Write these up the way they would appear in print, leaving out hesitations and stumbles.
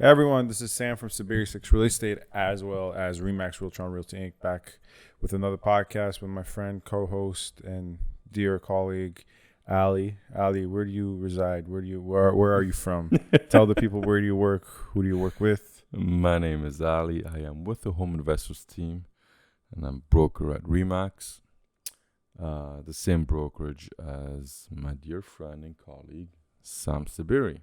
Hey everyone, this is Sam from SaberiSixRealEstate as well as Remax Realtron Realty Inc. back with another podcast with my friend, co-host, and dear colleague, Ali. Ali, where do you reside? Where are you from? Tell the people, where do you work? Who do you work with? My name is Ali. I am with the Home Investors team, and I'm broker at Remax, the same brokerage as my dear friend and colleague, Sam Saberi.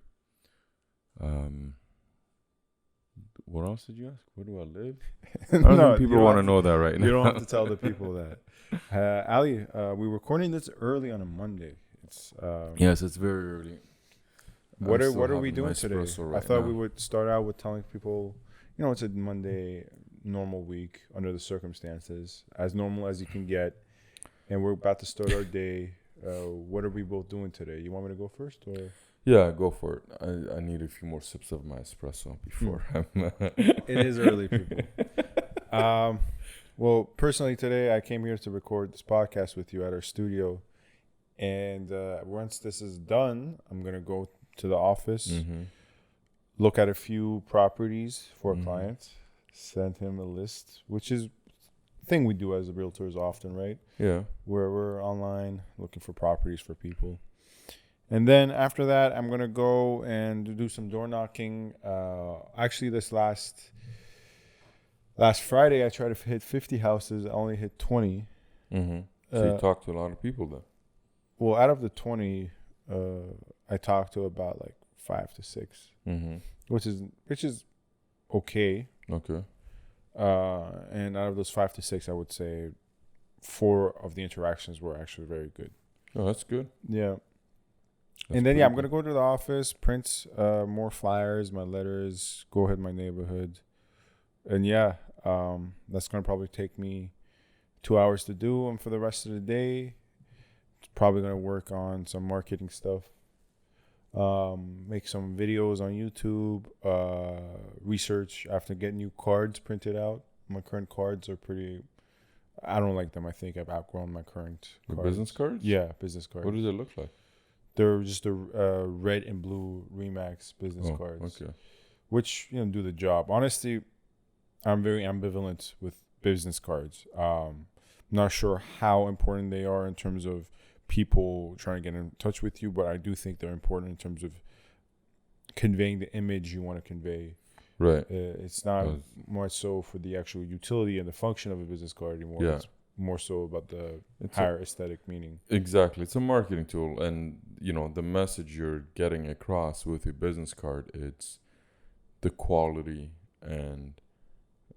What else did you ask? Where do I live? I don't think people want to know that right now. You don't have to tell the people that. Ali, we're recording this early on a Monday. Yes, it's very early. What are we doing today? Right I thought now. we would start out with telling people, it's a Monday, normal week under the circumstances, as normal as you can get, and we're about to start our day. What are we both doing today? You want me to go first, or? Yeah, go for it. I need a few more sips of my espresso before. It is early, people. Well, personally, today I came here to record this podcast with you at our studio, and once this is done, I'm gonna go to the office, look at a few properties for a client, send him a list, which is a thing we do as realtors often, right? Yeah. Where we're online looking for properties for people. And then after that, I'm going to go and do some door knocking. Actually, this last Friday, I tried to hit 50 houses. I only hit 20. So you talked to a lot of people then? Well, out of the 20, I talked to about like 5 to 6, which is okay. Okay. And out of those 5 to 6, I would say 4 of the interactions were actually very good. Oh, that's good. Yeah. That's and then, I'm going to good. go to the office, print more flyers, my letters, go ahead my neighborhood. And that's going to probably take me 2 hours to do. And for the rest of the day, it's probably going to work on some marketing stuff, make some videos on YouTube, research. I have to get new cards printed out. My current cards are pretty, I don't like them. I think I've outgrown my current Your cards. business cards? Yeah, business cards. What does it look like? They're just a red and blue Remax business cards, Okay. which do the job. Honestly, I'm very ambivalent with business cards. Not sure how important they are in terms of people trying to get in touch with you, but I do think they're important in terms of conveying the image you want to convey. Right. It's not more so for the actual utility and the function of a business card anymore. Yeah. It's more so about the It's higher aesthetic meaning. Exactly. It's a marketing tool, and the message you're getting across with your business card, it's the quality and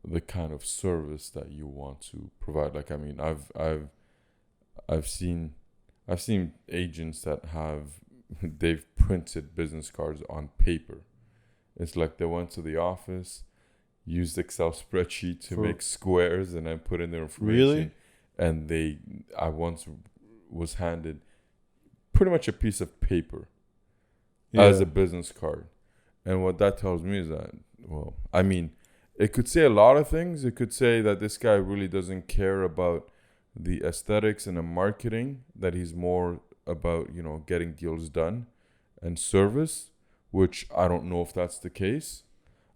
the kind of service that you want to provide. Like, I mean, I've seen agents that they've printed business cards on paper. It's like they went to the office, used Excel spreadsheet to make squares, and then put in their information. Really? And I once was handed pretty much a piece of paper as a business card. And what that tells me is that, well, I mean, it could say a lot of things. It could say that this guy really doesn't care about the aesthetics and the marketing, that he's more about, getting deals done and service, which I don't know if that's the case.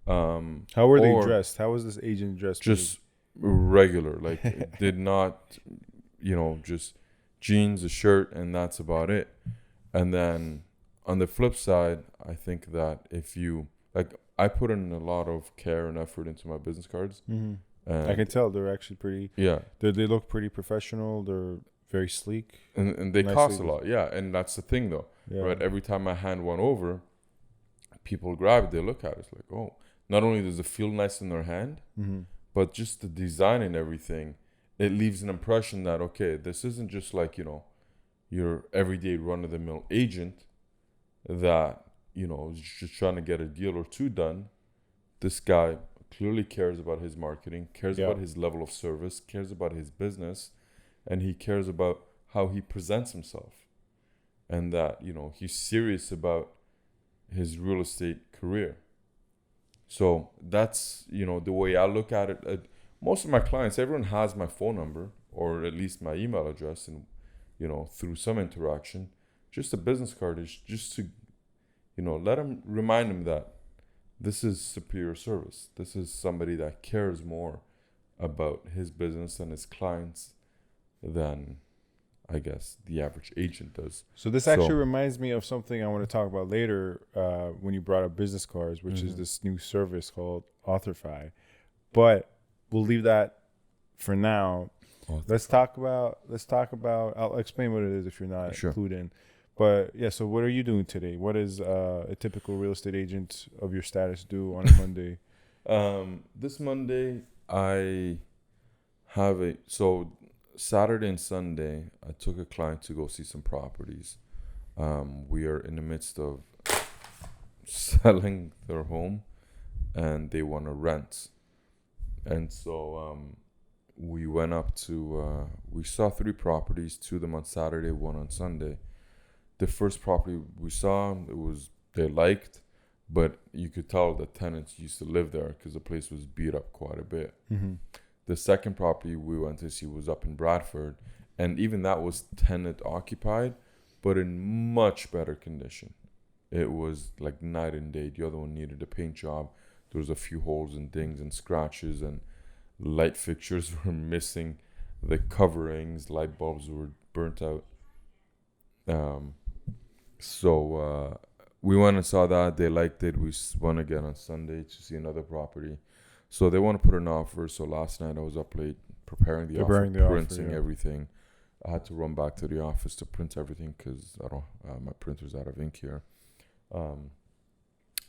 How were they dressed? How was this agent dressed? Just regular, like did not, just jeans, a shirt, and that's about it. And then on the flip side, I think that if you I put in a lot of care and effort into my business cards. I can tell they're actually pretty. Yeah, they look pretty professional. They're very sleek, and they cost a lot. Yeah, and that's the thing though, right? Every time I hand one over, people grab it, they look at it, it's like, oh, not only does it feel nice in their hand, but just the design and everything, it leaves an impression that, okay, this isn't just like, your everyday run-of-the-mill agent that, is just trying to get a deal or two done. This guy clearly cares about his marketing, cares about his level of service, cares about his business, and he cares about how he presents himself. And that, he's serious about his real estate career. So that's, the way I look at it. Most of my clients, everyone has my phone number or at least my email address, and, through some interaction. Just a business card is just to, remind them that this is superior service. This is somebody that cares more about his business and his clients than, I guess, the average agent does. So this actually reminds me of something I want to talk about later when you brought up business cards, which is this new service called Authorify. But we'll leave that for now. Let's talk about. I'll explain what it is if you're not clued in. But yeah, so what are you doing today? What is a typical real estate agent of your status do on a Monday? This Monday I have Saturday and Sunday I took a client to go see some properties. We are in the midst of selling their home, and they want to rent, and so we went up to we saw 3 properties, 2 of them on Saturday, 1 on Sunday. The first property we saw, they liked, but you could tell the tenants used to live there because the place was beat up quite a bit. The second property we went to see was up in Bradford, and even that was tenant occupied, but in much better condition. It was like night and day. The other one needed a paint job. There was a few holes and dings and scratches, and light fixtures were missing. The coverings, light bulbs were burnt out. So we went and saw that. They liked it. We went again on Sunday to see another property. So they want to put an offer. So last night I was up late preparing the offer, printing everything. I had to run back to the office to print everything because my printer's out of ink here.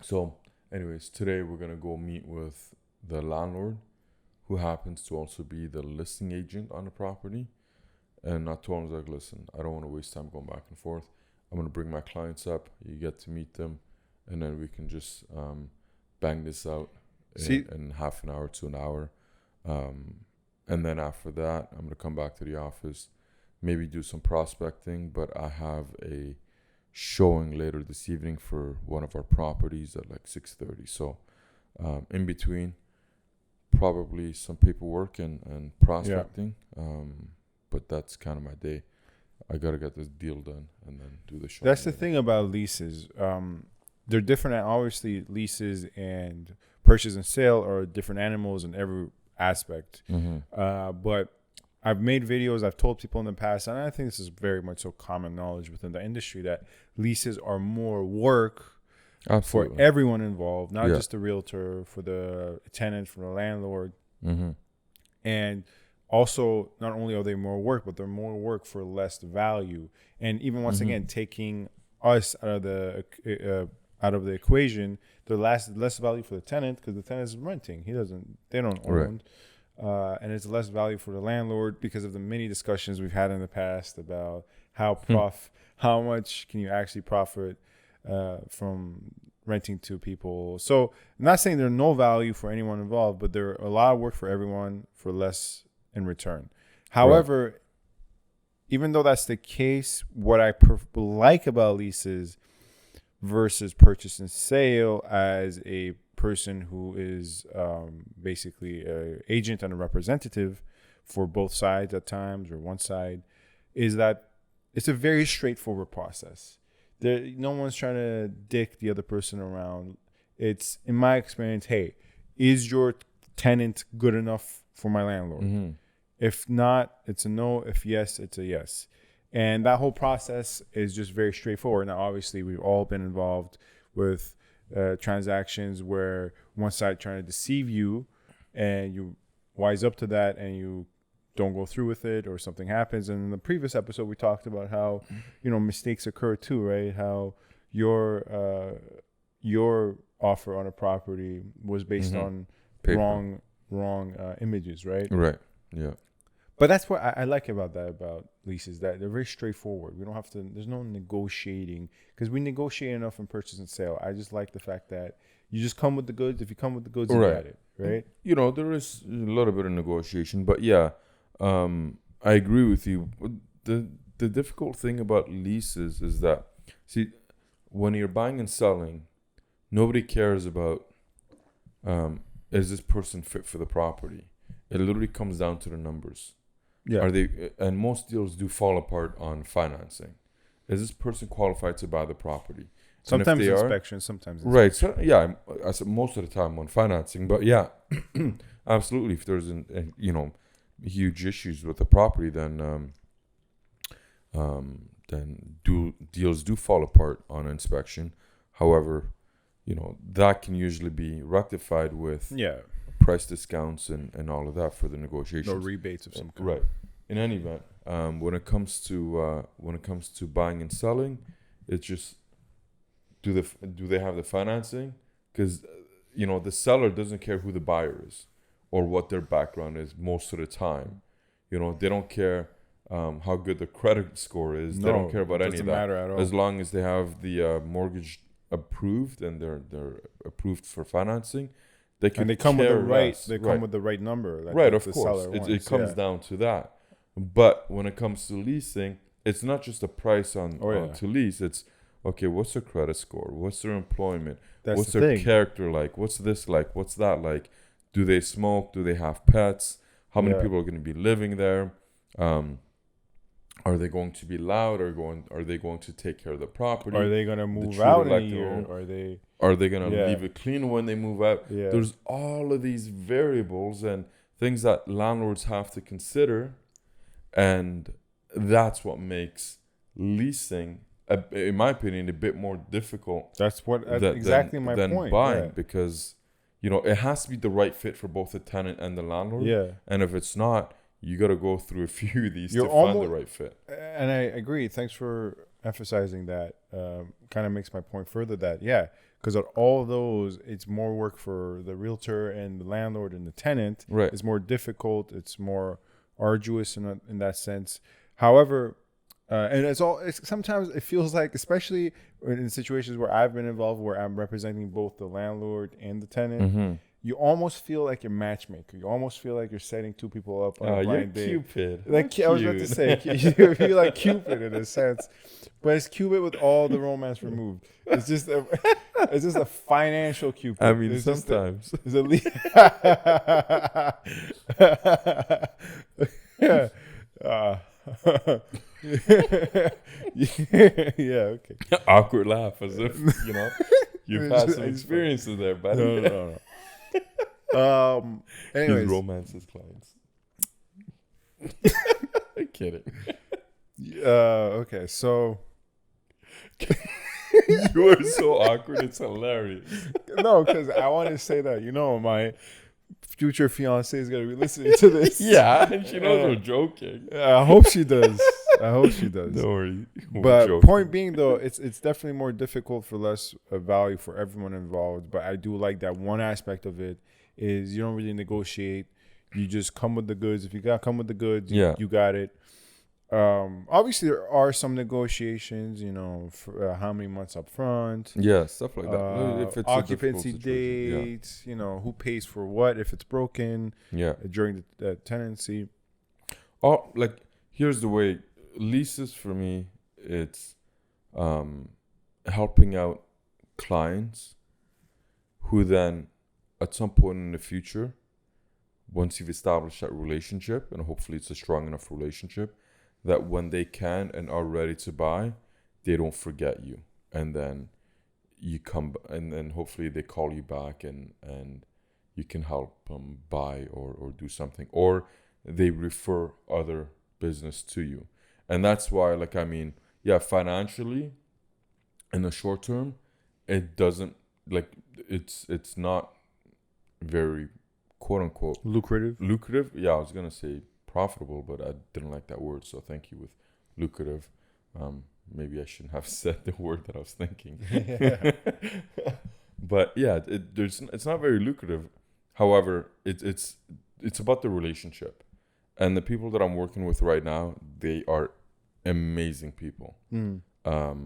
So anyways, today we're going to go meet with the landlord, who happens to also be the listing agent on the property. And I told him, like, listen, I don't want to waste time going back and forth. I'm going to bring my clients up. You get to meet them, and then we can just bang this out in half an hour to an hour. And then after that, I'm going to come back to the office, maybe do some prospecting. But I have a showing later this evening for one of our properties at like 6:30. So in between, probably some paperwork and prospecting. But that's kind of my day. I got to get this deal done and then do the show. That's the thing about leases. They're different. Obviously, leases and purchase and sale are different animals in every aspect. But I've made videos. I've told people in the past, and I think this is very much so common knowledge within the industry, that leases are more work for everyone involved, not just the realtor, for the tenant, for the landlord. And also, not only are they more work, but they're more work for less value. And even once again, taking us out of the equation, they're less value for the tenant because the tenant is renting. They don't own. And it's less value for the landlord because of the many discussions we've had in the past about how much can you actually profit from renting to people. So I'm not saying there's no value for anyone involved, but there are a lot of work for everyone for less in return. However, even though that's the case, what I like about leases versus purchase and sale as a person who is basically an agent and a representative for both sides at times, or one side, is that it's a very straightforward process. No one's trying to dick the other person around. It's, in my experience, hey, is your tenant good enough for my landlord? If not, it's a no. If yes, it's a yes. And that whole process is just very straightforward. Now, obviously, we've all been involved with transactions where one side trying to deceive you, and you wise up to that, and you don't go through with it, or something happens. And in the previous episode, we talked about how mistakes occur too, right? How your offer on a property was based on wrong images, right? Right. Yeah. But that's what I like about leases, that they're very straightforward. We don't have to, there's no negotiating, because we negotiate enough in purchase and sale. I just like the fact that you just come with the goods. If you come with the goods, you got it, right? There is a little bit of negotiation, but yeah, I agree with you. The difficult thing about leases is that, see, when you're buying and selling, nobody cares about, is this person fit for the property? It literally comes down to the numbers. Yeah. And most deals do fall apart on financing. Is this person qualified to buy the property? Sometimes they inspection, sometimes inspection. Right. So yeah, I said most of the time on financing, but yeah, absolutely. If there's huge issues with the property, then deals do fall apart on inspection. However, that can usually be rectified with price discounts and all of that for the negotiations. No rebates of some kind. Right. In any event, when it comes to buying and selling, it's just do they have the financing? Because the seller doesn't care who the buyer is or what their background is most of the time. They don't care how good the credit score is. They don't care about any of that. Matter at all. As long as they have the mortgage approved and they're approved for financing, they can. And they come with the right. Less. They come with the right number. Right, of course. It comes down to that. But when it comes to leasing, it's not just a price to lease. It's okay. What's their credit score? What's their employment? What's their character like? What's this like? What's that like? Do they smoke? Do they have pets? How many people are going to be living there? Are they going to be loud? Are they going to take care of the property? Are they going to move out in a year? Are they going to leave it clean when they move out? Yeah. There's all of these variables and things that landlords have to consider, and that's what makes leasing, in my opinion, a bit more difficult. That's exactly my point. Than buying, because it has to be the right fit for both the tenant and the landlord. Yeah. And if it's not, you got to go through a few of these to find the right fit. And I agree. Thanks for emphasizing that. Kind of makes my point further that, because of all of those, it's more work for the realtor and the landlord and the tenant. Right. It's more difficult. It's more arduous in that sense. However, and sometimes it feels like, especially in situations where I've been involved, where I'm representing both the landlord and the tenant, you almost feel like you're matchmaker. You almost feel like you're setting two people up on a blind date. Cupid. Like I was about to say, you feel like Cupid in a sense, but it's Cupid with all the romance removed. It's just a financial Cupid. I mean, sometimes it's a okay. Awkward laugh, as if you've had some experiences there, buddy. No. Anyways, his romance his clients. I'm kidding. Okay, so you are so awkward. It's hilarious. No, because I want to say that my future fiance is gonna be listening to this. Yeah, and she knows we're joking. I hope she does. Don't worry. But point being, though, it's definitely more difficult for less value for everyone involved. But I do like that one aspect of it is you don't really negotiate. You just come with the goods. If you got to come with the goods, you got it. Obviously, there are some negotiations, for how many months up front. Yeah, stuff like that. If it's occupancy dates, who pays for what if it's broken. Yeah. During the tenancy. Oh, here's the way leases for me. It's helping out clients who then, at some point in the future, once you've established that relationship, and hopefully it's a strong enough relationship, that when they can and are ready to buy, they don't forget you. And then you come, and then hopefully they call you back and you can help them buy or do something. Or they refer other business to you. And that's why, financially, in the short term, it doesn't, it's not very, quote unquote, lucrative. Yeah, I was gonna say profitable, but I didn't like that word, so thank you with lucrative. Maybe I shouldn't have said the word that I was thinking. But yeah, it's not very lucrative. However, it's about the relationship, and the people that I'm working with right now, they are amazing people. Let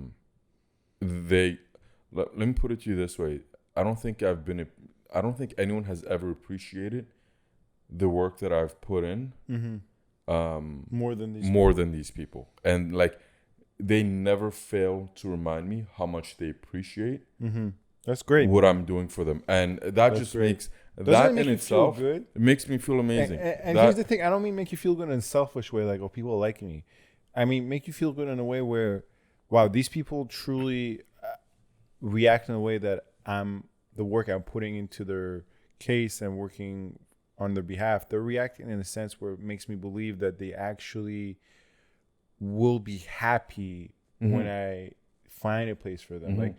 me put it to you this way: I don't think anyone has ever appreciated the work that I've put in more than these people. And they never fail to remind me how much they appreciate that's great what I'm doing for them, and that just makes that in itself good. It makes me feel amazing. And here's the thing: I don't mean make you feel good in a selfish way, people like me. I mean make you feel good in a way where, wow, these people truly react in a way that the work I'm putting into their case and working on their behalf, they're reacting in a sense where it makes me believe that they actually will be happy when I find a place for them. Like,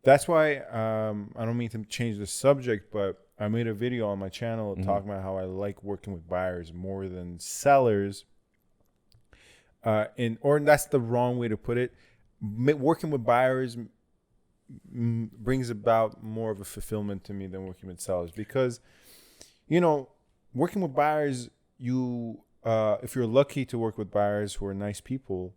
that's why I don't mean to change the subject, but I made a video on my channel talking about how I like working with buyers more than sellers. Or that's the wrong way to put it. Working with buyers brings about more of a fulfillment to me than working with sellers, because, you know, working with buyers, if you're lucky to work with buyers who are nice people,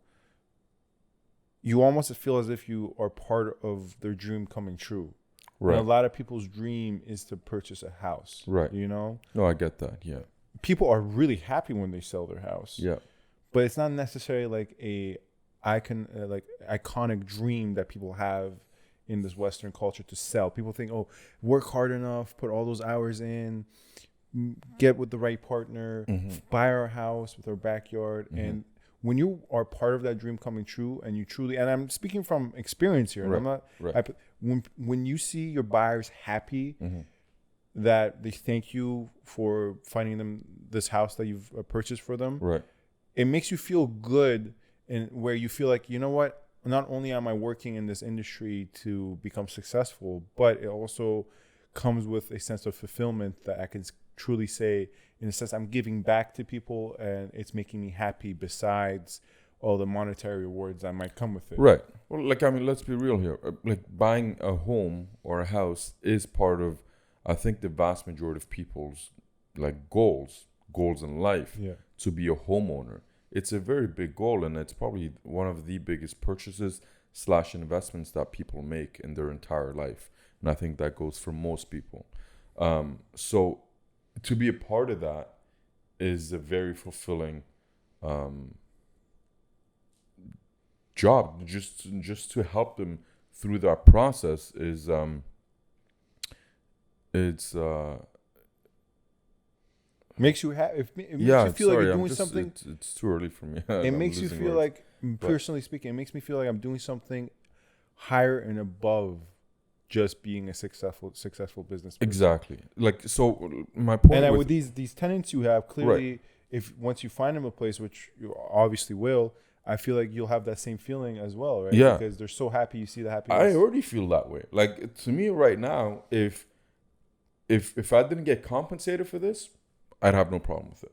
you almost feel as if you are part of their dream coming true. Right. And a lot of people's dream is to purchase a house. Right. You know? No, I get that. Yeah. People are really happy when they sell their house. Yeah. But it's not necessarily like iconic dream that people have in this Western culture to sell. People think, oh, work hard enough, put all those hours in, get with the right partner, buy our house with our backyard. And when you are part of that dream coming true, and you truly, and I'm speaking from experience here, and I'm not, when you see your buyers happy, that they thank you for finding them this house that you've purchased for them, it makes you feel good, and where you feel like, you know what, not only am I working in this industry to become successful, but it also comes with a sense of fulfillment that I can truly say, in a sense, I'm giving back to people, and it's making me happy besides all the monetary rewards that might come with it. Right. Well, like, I mean, let's be real here. Like, buying a home or a house is part of, I think, the vast majority of people's, like, goals in life, to be a homeowner. It's a very big goal, and it's probably one of the biggest purchases / investments that people make in their entire life. And I think that goes for most people. So to be a part of that is a very fulfilling job. Just to help them through that process is makes you happy. It makes you feel like you're doing something. It's too early for me. It makes you feel like, personally speaking, it makes me feel like I'm doing something higher and above just being a successful business person. Exactly. Like, so my point. And with these tenants you have, clearly, if once you find them a place, which you obviously will, I feel like you'll have that same feeling as well, right? Yeah. Because they're so happy, you see the happiness. I already feel that way. Like, to me right now, if I didn't get compensated for this, I'd have no problem with it.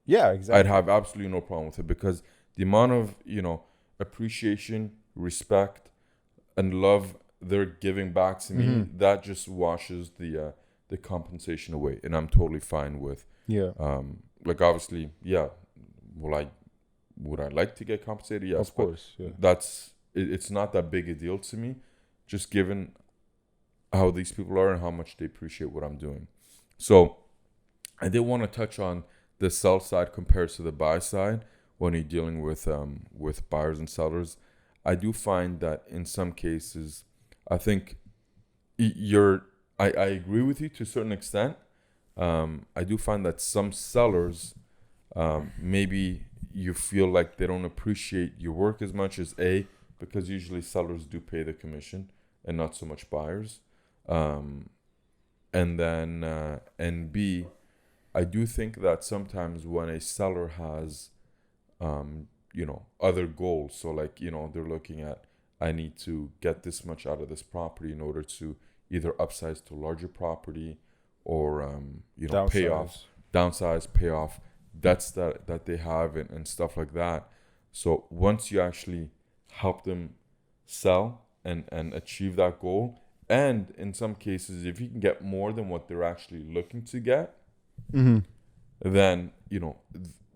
Yeah, exactly. I'd have absolutely no problem with it, because the amount of, appreciation, respect, and love they're giving back to me, that just washes the compensation away, and I'm totally fine with. Yeah. Like, obviously, yeah. Would I like to get compensated? Yes, of course. Yeah. It's not that big a deal to me, just given how these people are and how much they appreciate what I'm doing. So I did want to touch on the sell side compared to the buy side when you're dealing with buyers and sellers. I do find that in some cases, I think I agree with you to a certain extent. I do find that some sellers, maybe you feel like they don't appreciate your work as much as because usually sellers do pay the commission and not so much buyers. And then, and B, I do think that sometimes when a seller has, other goals, so like, they're looking at, I need to get this much out of this property in order to either upsize to larger property or, downsize, pay off debts that they have and stuff like that. So once you actually help them sell and achieve that goal, and in some cases, if you can get more than what they're actually looking to get, then,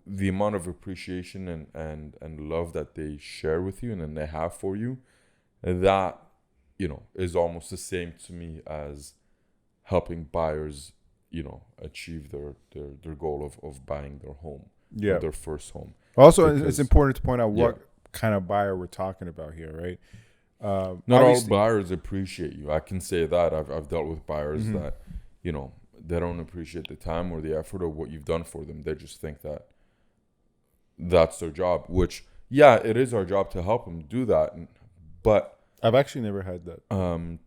the amount of appreciation and love that they share with you and then they have for you, that, is almost the same to me as helping buyers, achieve their goal of buying their home, their first home. Also, it's important to point out what kind of buyer we're talking about here, right? Not all buyers appreciate you. I can say that. I've dealt with buyers that, they don't appreciate the time or the effort or what you've done for them. They just think that that's their job, which, it is our job to help them do that. But I've actually never had that.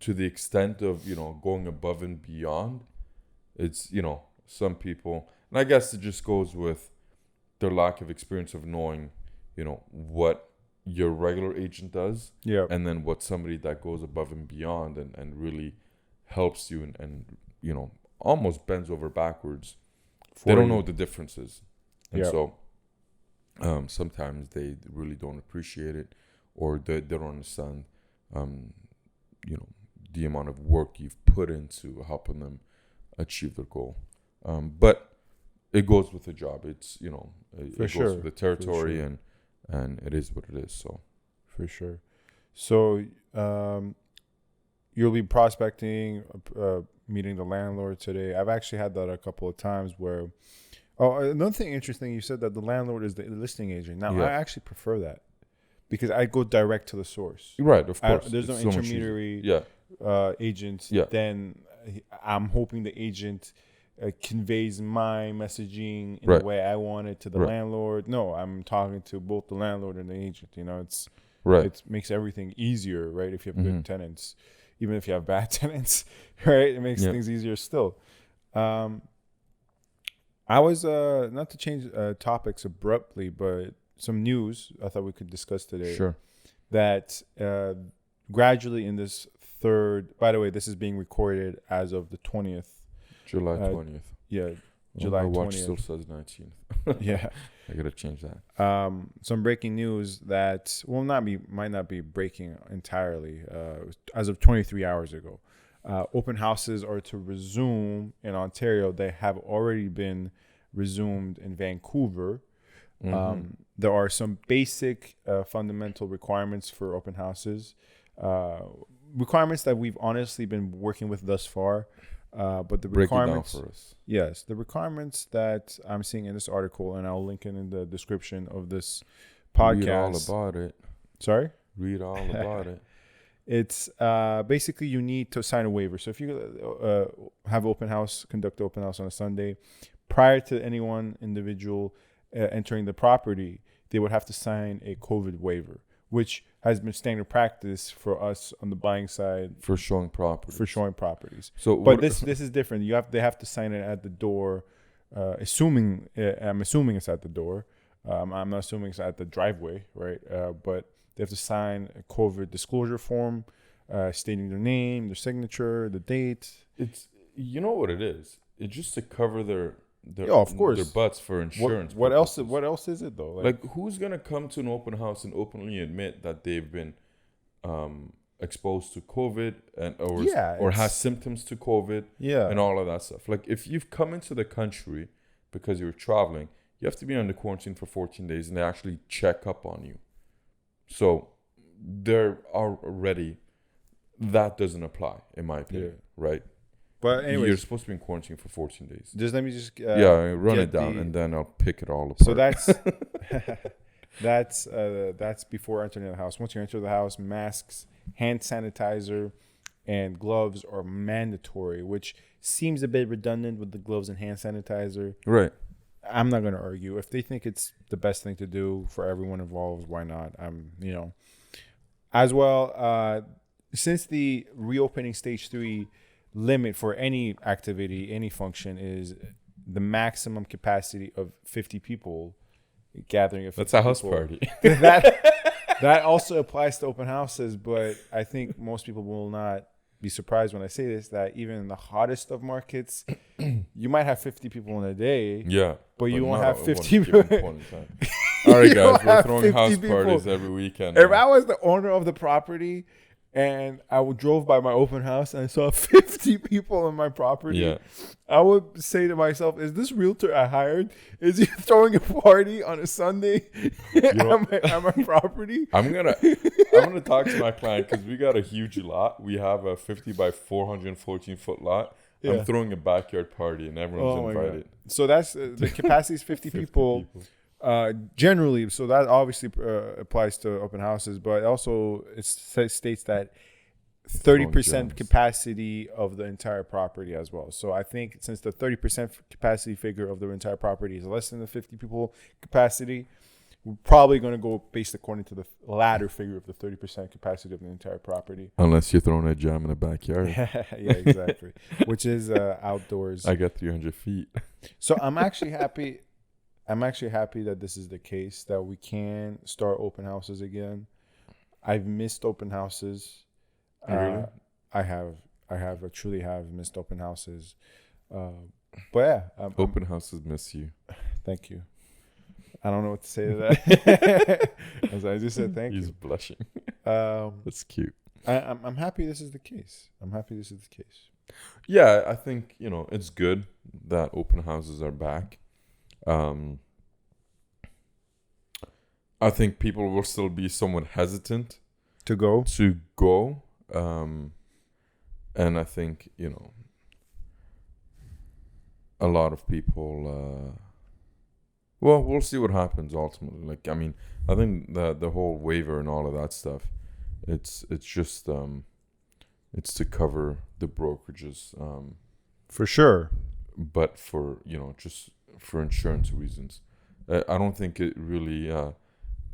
To the extent of, going above and beyond. It's, some people, and I guess it just goes with their lack of experience of knowing, what your regular agent does. Yeah. And then what somebody that goes above and beyond and really helps you and almost bends over backwards. They don't know the differences. And so sometimes they really don't appreciate it, or they don't understand, the amount of work you've put into helping them achieve their goal. But it goes with the job. It's, it goes with the territory, and it is what it is. So for sure. So you'll be prospecting, meeting the landlord today. I've actually had that a couple of times where, another thing interesting, you said that the landlord is the listing agent. Now, I actually prefer that because I go direct to the source. Right, of course. There's no intermediary agent. Yeah. Then I'm hoping the agent conveys my messaging in the way I want it to the landlord. No, I'm talking to both the landlord and the agent. It makes everything easier, right? If you have good tenants, even if you have bad tenants, right? It makes things easier still. I was not to change topics abruptly, but some news I thought we could discuss today. Sure. That gradually in this third, by the way, this is being recorded as of the 20th. July 20th. Yeah, July 20th. My watch still says 19th. Yeah. I got to change that. Some breaking news that might not be breaking entirely. As of 23 hours ago, open houses are to resume in Ontario. They have already been resumed in Vancouver. There are some basic fundamental requirements for open houses, requirements that we've honestly been working with thus far. But the requirements, break it down for us. Yes, the requirements that I'm seeing in this article, and I'll link it in the description of this podcast. Read all about it. Sorry? Read all about it. It's basically you need to sign a waiver. So if you conduct open house on a Sunday, prior to individual entering the property, they would have to sign a COVID waiver, which has been standard practice for us on the buying side for showing properties. So, but this is different. They have to sign it at the door. I'm assuming it's at the door. I'm not assuming it's at the driveway, right? But they have to sign a COVID disclosure form, stating their name, their signature, the date. It's what it is. It's just to cover their of course, their butts for insurance. What else? What else is it though? Like who's gonna come to an open house and openly admit that they've been exposed to COVID or has symptoms to COVID? And all of that stuff. Like if you've come into the country because you're traveling, you have to be under quarantine for 14 days, and they actually check up on you. So they're already that doesn't apply in my opinion, right? But anyways, you're supposed to be in quarantine for 14 days. Just let me run it down, and then I'll pick it all apart. So that's before entering the house. Once you enter the house, masks, hand sanitizer, and gloves are mandatory, which seems a bit redundant with the gloves and hand sanitizer. Right. I'm not going to argue. If they think it's the best thing to do for everyone involved, why not? As well, since the reopening stage 3 limit for any activity, any function is the maximum capacity of 50 people gathering. Of 50 That's a house party. that also applies to open houses, but I think most people will not be surprised when I say this, that even in the hottest of markets, you might have 50 people in a day. Yeah. But you won't have 50 people. All right, guys, we're throwing house parties every weekend. If I was the owner of the property and I drove by my open house and I saw 50 people in my property, I would say to myself, is this realtor I hired? Is he throwing a party on a Sunday at my property? I'm gonna talk to my client because we got a huge lot. We have a 50 by 414 foot lot. I'm throwing a backyard party and everyone's invited. God. So that's the capacity is 50 people. Generally, so that obviously applies to open houses, but also it states that 30% capacity of the entire property as well. So I think since the 30% capacity figure of the entire property is less than the 50 people capacity, we're probably going to go based according to the latter figure of the 30% capacity of the entire property. Unless you're throwing a jam in the backyard. Yeah, exactly. Which is outdoors. I got 300 feet. So I'm actually happy. I'm actually happy that this is the case, that we can start open houses again. I've missed open houses. Really? I truly have missed open houses. But yeah. Open houses miss you. Thank you. I don't know what to say to that. As I just said, thank you. He's blushing. That's cute. I'm happy this is the case. Yeah, I think, it's good that open houses are back. I think people will still be somewhat hesitant to go. And I think, a lot of people, we'll see what happens ultimately. I think the whole waiver and all of that stuff, it's just, it's to cover the brokerages. For sure. But for, just for insurance reasons. I don't think it really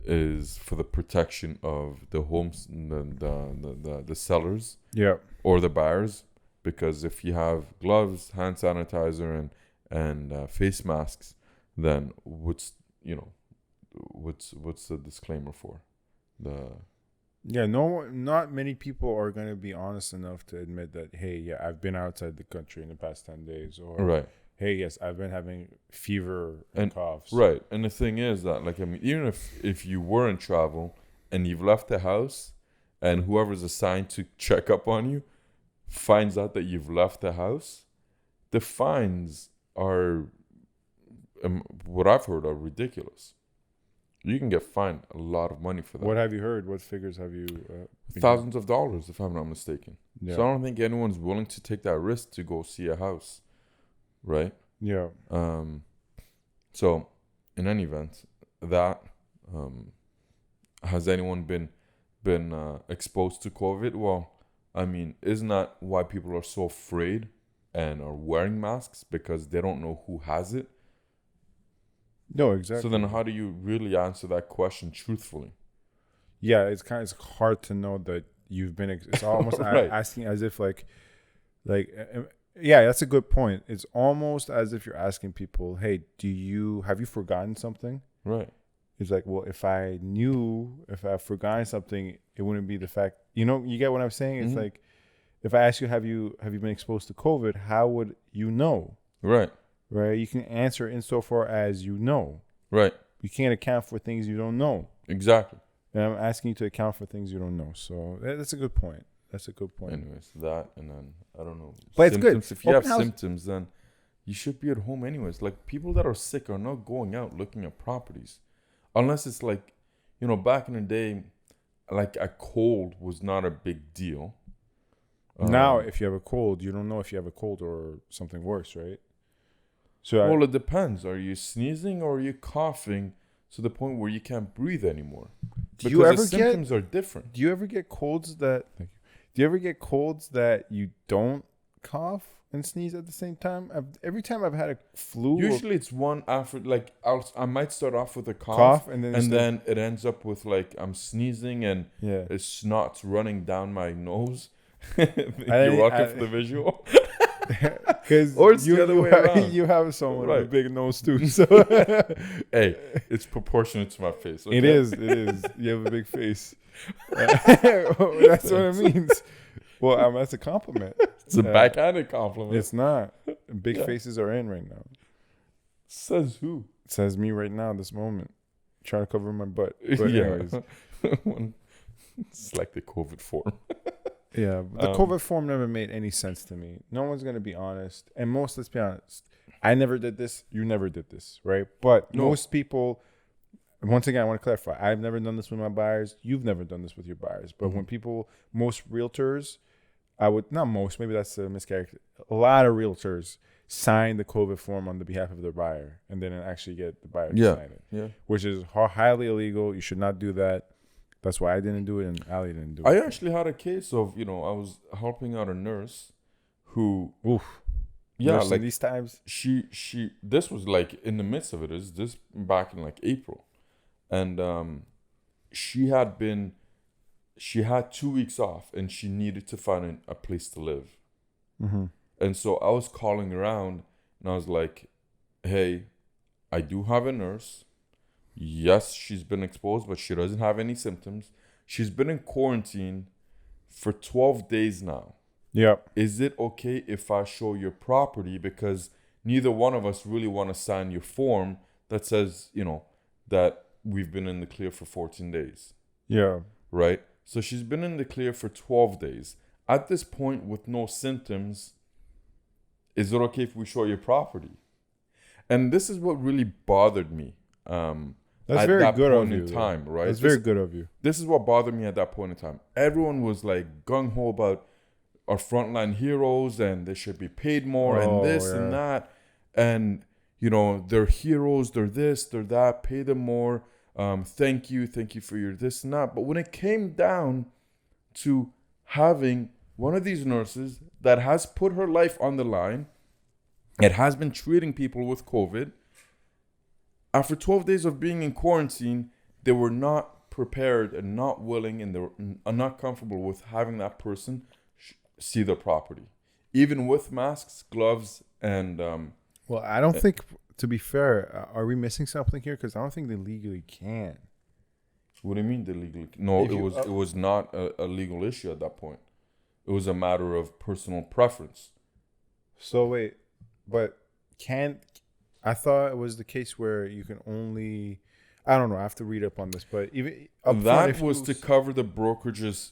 is for the protection of the homes, the sellers, or the buyers, because if you have gloves, hand sanitizer, and face masks, then what's the disclaimer for? Not many people are going to be honest enough to admit that, hey, yeah, I've been outside the country in the past 10 days, or right. Hey, yes, I've been having fever and coughs. Right. And the thing is that, even if you were in travel and you've left the house and whoever's assigned to check up on you finds out that you've left the house, the fines are, what I've heard, are ridiculous. You can get fined a lot of money for that. What have you heard? What figures have you? Thousands of dollars, if I'm not mistaken. Yeah. So I don't think anyone's willing to take that risk to go see a house. Right? Yeah. So, in any event, that has anyone been exposed to COVID? Well, isn't that why people are so afraid and are wearing masks, because they don't know who has it? No, exactly. So then, how do you really answer that question truthfully? Yeah, it's hard to know that you've been. It's almost right. Asking as if yeah, that's a good point. It's almost as if you're asking people, hey, have you forgotten something? Right. It's like, well, if I've forgotten something, it wouldn't be the fact, you get what I'm saying? It's like, if I ask you, have you been exposed to COVID? How would you know? Right. Right. You can answer insofar as you know. Right. You can't account for things you don't know. Exactly. And I'm asking you to account for things you don't know. So that's a good point. Anyways, that, and then I don't know. But symptoms. It's good. If you have symptoms, then you should be at home anyways. People that are sick are not going out looking at properties, unless it's back in the day, a cold was not a big deal. Now, if you have a cold, you don't know if you have a cold or something worse, right? So it depends. Are you sneezing or are you coughing to the point where you can't breathe anymore? Because the symptoms are different. Do you ever get colds that? Do you ever get colds that you don't cough and sneeze at the same time? Every time I've had a flu. Usually it's one after, I might start off with a cough and then it ends up with I'm sneezing and yeah, it's snot's running down my nose. You're welcome for the visual. Because or it's the other way around. You have someone with a big nose too. So hey, it's proportionate to my face. Okay? It is. You have a big face. That's what it means. Well, that's a compliment. It's a backhanded compliment. It's not. Big faces are in right now. Says who? It says me right now, this moment. Trying to cover my butt. But anyways. It's like the COVID form. Yeah, but the COVID form never made any sense to me. No one's going to be honest. And let's be honest, I never did this. You never did this, right? But most people, once again, I want to clarify. I've never done this with my buyers. You've never done this with your buyers. But when most realtors, maybe that's a mischaracter. A lot of realtors sign the COVID form on the behalf of their buyer and then actually get the buyer to sign it. Yeah. Which is highly illegal. You should not do that. That's why I didn't do it and Ali didn't do it. I actually had a case of, I was helping out a nurse who... Yeah, these times. She this was in the midst of it. Is this back in April. and she had 2 weeks off, and she needed to find a place to live. Mm-hmm. And so I was calling around, and I was like, hey, I do have a nurse. Yes, she's been exposed, but she doesn't have any symptoms. She's been in quarantine for 12 days now. Yep. Is it okay if I show your property? Because neither one of us really want to sign your form that says, that we've been in the clear for 14 days. Yeah. Right? So she's been in the clear for 12 days. At this point, with no symptoms, is it okay if we show your property? And this is what really bothered me. That's at very that good point of in you. time, right? That's very good of you. This is what bothered me at that point in time. Everyone was like gung ho about our frontline heroes, and they should be paid more, and this and that, and they're heroes, they're this, they're that, pay them more. Thank you for your this and that. But when it came down to having one of these nurses that has put her life on the line, it has been treating people with COVID. After 12 days of being in quarantine, they were not prepared and not willing, and they were not comfortable with having that person see the property, even with masks, gloves, and. Well, I don't think. To be fair, are we missing something here? Because I don't think they legally can. What do you mean they legally? No, it was not a legal issue at that point. It was a matter of personal preference. So wait, but I thought it was the case where you can only. I don't know. I have to read up on this, but even that was to cover the brokerages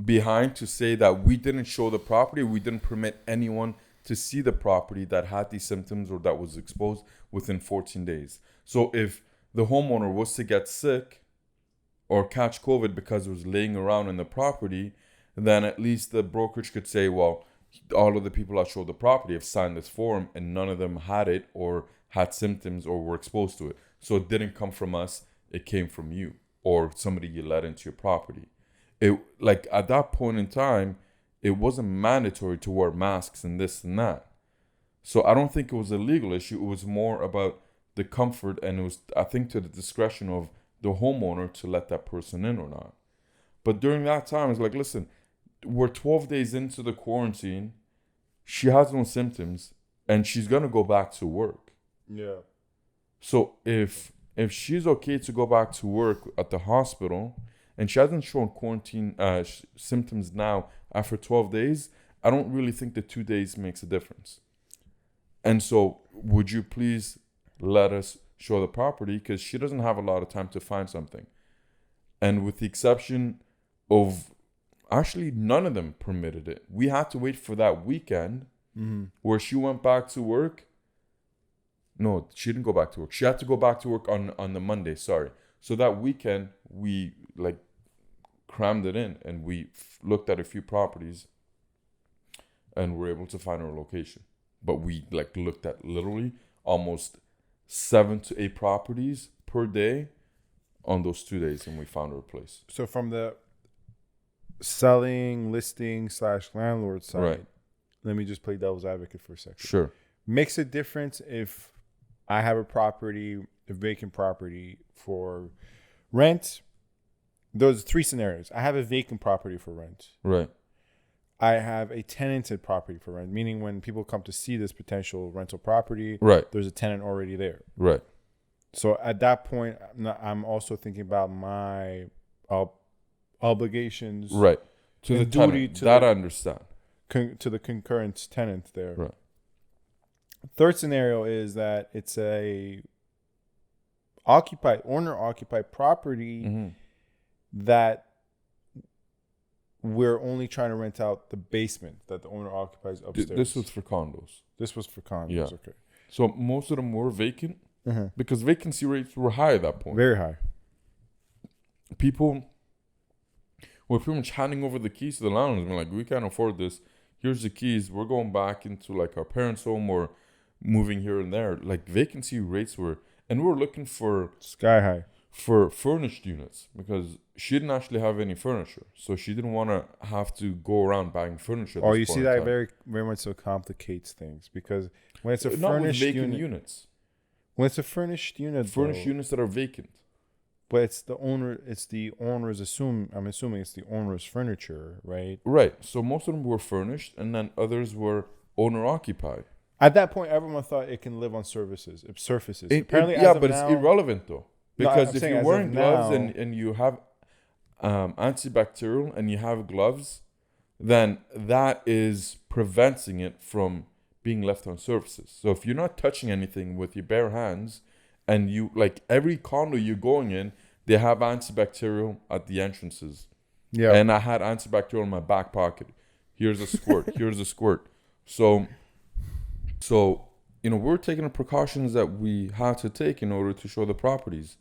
behind, to say that we didn't show the property, we didn't permit anyone to see the property that had these symptoms or that was exposed within 14 days. So if the homeowner was to get sick or catch COVID because it was laying around in the property, then at least the brokerage could say, well, all of the people that showed the property have signed this form and none of them had it or had symptoms or were exposed to it. So it didn't come from us, it came from you or somebody you let into your property. It, like, at that point in time, it wasn't mandatory to wear masks and this and that. So I don't think it was a legal issue. It was more about the comfort, and it was, I think, to the discretion of the homeowner to let that person in or not. But during that time, it's like, listen, we're 12 days into the quarantine. She has no symptoms, and she's going to go back to work. Yeah. So if she's okay to go back to work at the hospital, and she hasn't shown quarantine symptoms now after 12 days, I don't really think the 2 days makes a difference. And so would you please let us show the property, because she doesn't have a lot of time to find something. And with the exception of, actually, none of them permitted it. We had to wait for that weekend where she went back to work. No, she didn't go back to work. She had to go back to work on the Monday, sorry. So that weekend, we crammed it in, and we looked at a few properties and were able to find our location. But we looked at literally almost 7 to 8 properties per day on those 2 days, and we found our place. So from the selling, listing / landlord side, right. Let me just play devil's advocate for a second. Sure. Makes a difference if I have a vacant property for rent. Those 3 scenarios. I have a vacant property for rent. Right. I have a tenanted property for rent, meaning when people come to see this potential rental property, right, there's a tenant already there. Right. So at that point, I'm also thinking about my obligations. Right. To the duty tenant. That I understand. To the concurrent tenant there. Right. Third scenario is that it's a owner-occupied property that we're only trying to rent out the basement that the owner occupies upstairs. This was for condos. Yeah. Okay. So most of them were vacant because vacancy rates were high at that point. Very high. People were pretty much handing over the keys to the landlords. Like, we can't afford this. Here's the keys. We're going back into our parents' home or moving here and there. Vacancy rates were, and we were looking for sky high for furnished units because she didn't actually have any furniture, so she didn't want to have to go around buying furniture. Oh, you see, that very, very much so complicates things, because when it's a furnished vacant units, when it's a furnished unit, units that are vacant. But it's the owner. It's the owner's I'm assuming it's the owner's furniture, right? Right. So most of them were furnished, and then others were owner occupied. At that point, everyone thought it can live on surfaces. Apparently, Yeah, as of but now, it's irrelevant though, because if saying you're as wearing of gloves now- and you have antibacterial and you have gloves, then that is preventing it from being left on surfaces. So if you're not touching anything with your bare hands, and you like every condo you're going in, they have antibacterial at the entrances. Yeah. And I had antibacterial in my back pocket. Here's a squirt. Here's a squirt. So we're taking the precautions that we had to take in order to show the properties.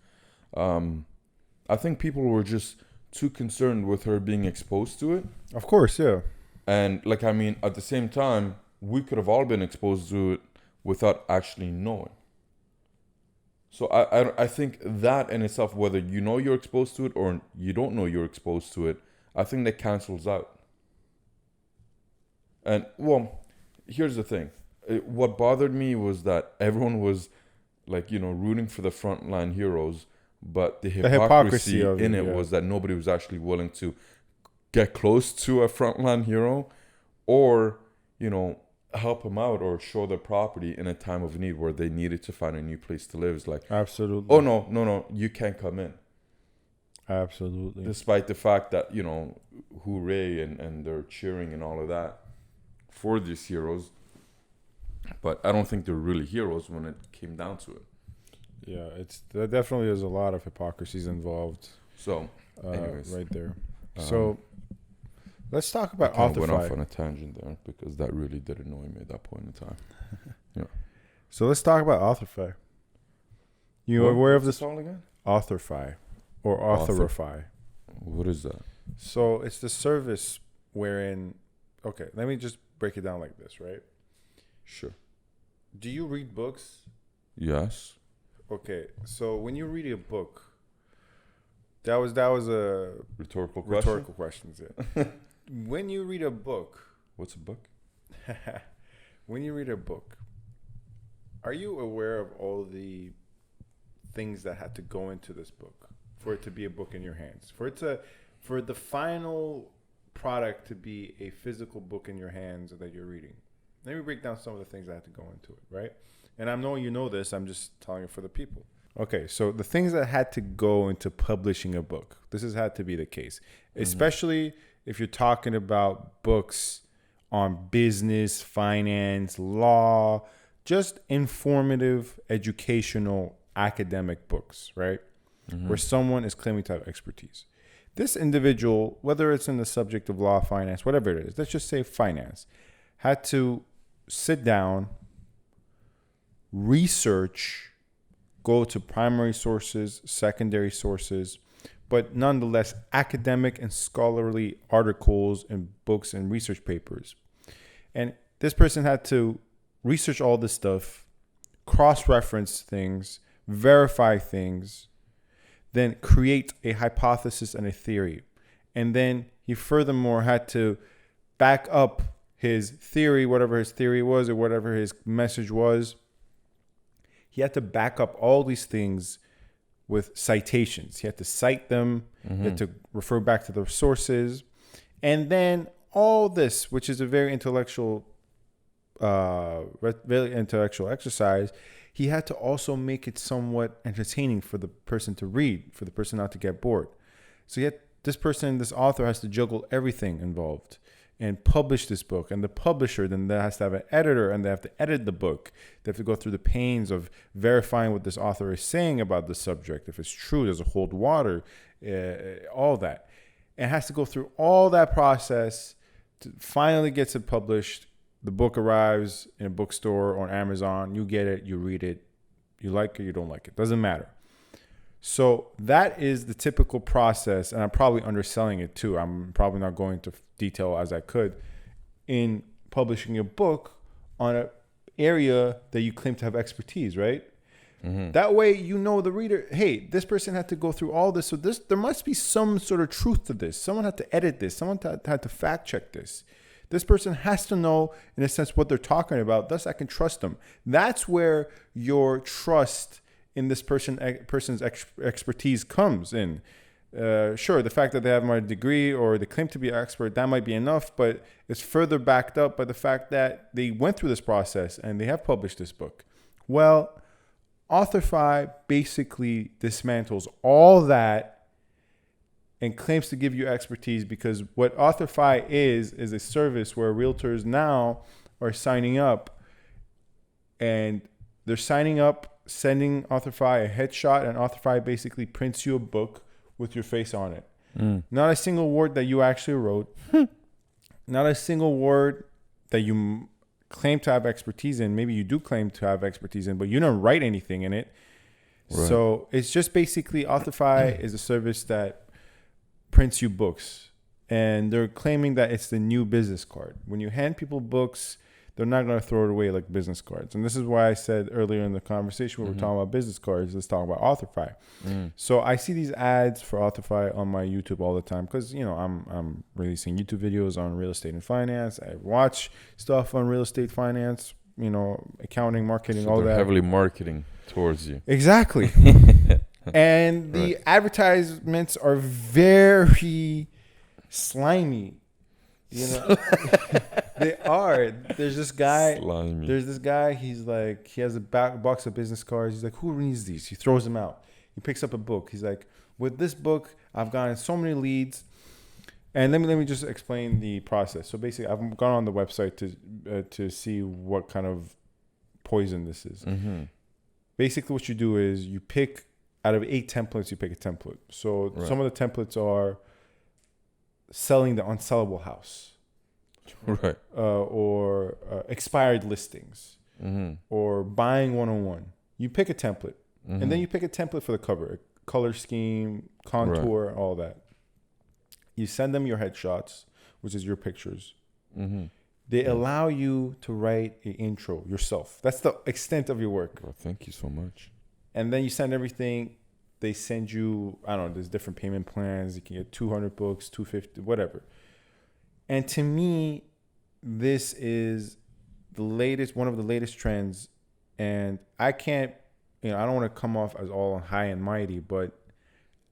I think people were just too concerned with her being exposed to it. Of course, yeah. And at the same time, we could have all been exposed to it without actually knowing. So I think that in itself, whether you know you're exposed to it or you don't know you're exposed to it, I think that cancels out. And, well, here's the thing. What bothered me was that everyone was, rooting for the frontline heroes, but the hypocrisy in it was that nobody was actually willing to get close to a frontline hero or, help them out or show their property in a time of need where they needed to find a new place to live. It's like, absolutely. Oh, no, you can't come in. Absolutely. Despite the fact that, hooray and they're cheering and all of that for these heroes. But I don't think they're really heroes when it came down to it. Yeah, there definitely is a lot of hypocrisies involved. So, anyways. Right there. So, let's talk about Authorify. I went off on a tangent there because that really did annoy me at that point in time. Yeah. So let's talk about Authorify. You aware of this song again? Authorify or Authorify. What is that? So it's the service wherein, okay, let me just break it down like this, right? Sure. Do you read books? Yes. Okay, so when you read a book, that was a rhetorical question. Rhetorical questions, yeah. When you read a book, what's a book? When you read a book, are you aware of all the things that had to go into this book for it to be a book in your hands? For the final product to be a physical book in your hands that you're reading. Let me break down some of the things that had to go into it, right? And I know you know this, I'm just telling it for the people. Okay, so the things that had to go into publishing a book, this has had to be the case, especially if you're talking about books on business, finance, law, just informative, educational, academic books, right? Where someone is claiming to have expertise. This individual, whether it's in the subject of law, finance, whatever it is, let's just say finance, had to sit down, research, go to primary sources, secondary sources, but nonetheless academic and scholarly articles and books and research papers. And this person had to research all this stuff, cross-reference things, verify things, then create a hypothesis and a theory. And then he furthermore had to back up his theory, whatever his theory was or whatever his message was. He had to back up all these things with citations. He had to cite them. He had to refer back to the sources. And then all this, which is a very intellectual exercise, he had to also make it somewhat entertaining for the person to read, for the person not to get bored. So this author has to juggle everything involved and publish this book. And the publisher then has to have an editor and they have to edit the book. They have to go through the pains of verifying what this author is saying about the subject. If it's true, does it hold water, all that. And it has to go through all that process to finally gets it published. The book arrives in a bookstore or on Amazon. You get it, you read it. You like it, you don't like it. Doesn't matter. So that is the typical process, and I'm probably underselling it too. I'm probably not going into detail as I could in publishing a book on an area that you claim to have expertise, right? That way, you know the reader, hey, this person had to go through all this. So there must be some sort of truth to this. Someone had to edit this. Someone had to fact check this. This person has to know, in a sense, what they're talking about. Thus, I can trust them. That's where your trust in this person's expertise comes in. Sure, the fact that they have my degree or they claim to be an expert, that might be enough, but it's further backed up by the fact that they went through this process and they have published this book. Well, Authorify basically dismantles all that and claims to give you expertise, because what Authorify is a service where realtors now are signing up, and they're signing up, sending Authorify a headshot, and Authorify basically prints you a book with your face on it. Not a single word that you actually wrote, not a single word that you claim to have expertise in. Maybe you do claim to have expertise in, but you don't write anything in it. Right. So it's just basically Authorify is a service that prints you books, and they're claiming that it's the new business card. When you hand people books, they're not going to throw it away like business cards. And this is why I said earlier in the conversation when we're talking about business cards, let's talk about Authorify. So I see these ads for Authorify on my YouTube all the time because, you know, I'm releasing YouTube videos on real estate and finance. I watch stuff on real estate finance, you know, accounting, marketing, so all they're that. Heavily marketing towards you. Exactly. And the advertisements are very slimy. You know, they are. There's this guy. Slimy. There's this guy. He's like, he has a box of business cards. He's like, who reads these? He throws them out. He picks up a book. He's like, with this book, I've gotten so many leads. And let me just explain the process. So basically, I've gone on the website to see what kind of poison this is. Basically, what you do is you pick out of 8 templates. You pick a template. So some of the templates are selling the unsellable house, right? Or expired listings, or buying 101. You pick a template, and then you pick a template for the cover, color scheme, contour, all that. You send them your headshots, which is your pictures. They allow you to write an intro yourself. That's the extent of your work. Well, thank you so much. And then you send everything. They send you, I don't know, there's different payment plans. You can get 200 books, 250, whatever. And to me, this is the latest, one of the latest trends. And I can't, you know, I don't want to come off as all high and mighty, but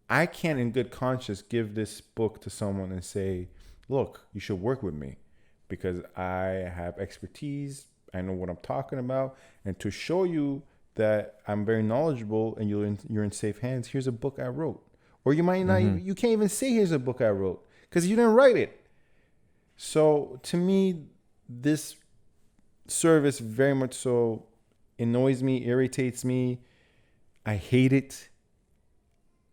I can't in good conscience give this book to someone and say, look, you should work with me because I have expertise. I know what I'm talking about. And to show you that I'm very knowledgeable and you're in safe hands, here's a book I wrote. Or you might not, you can't even say here's a book I wrote because you didn't write it. So to me, this service very much so annoys me, irritates me. I hate it.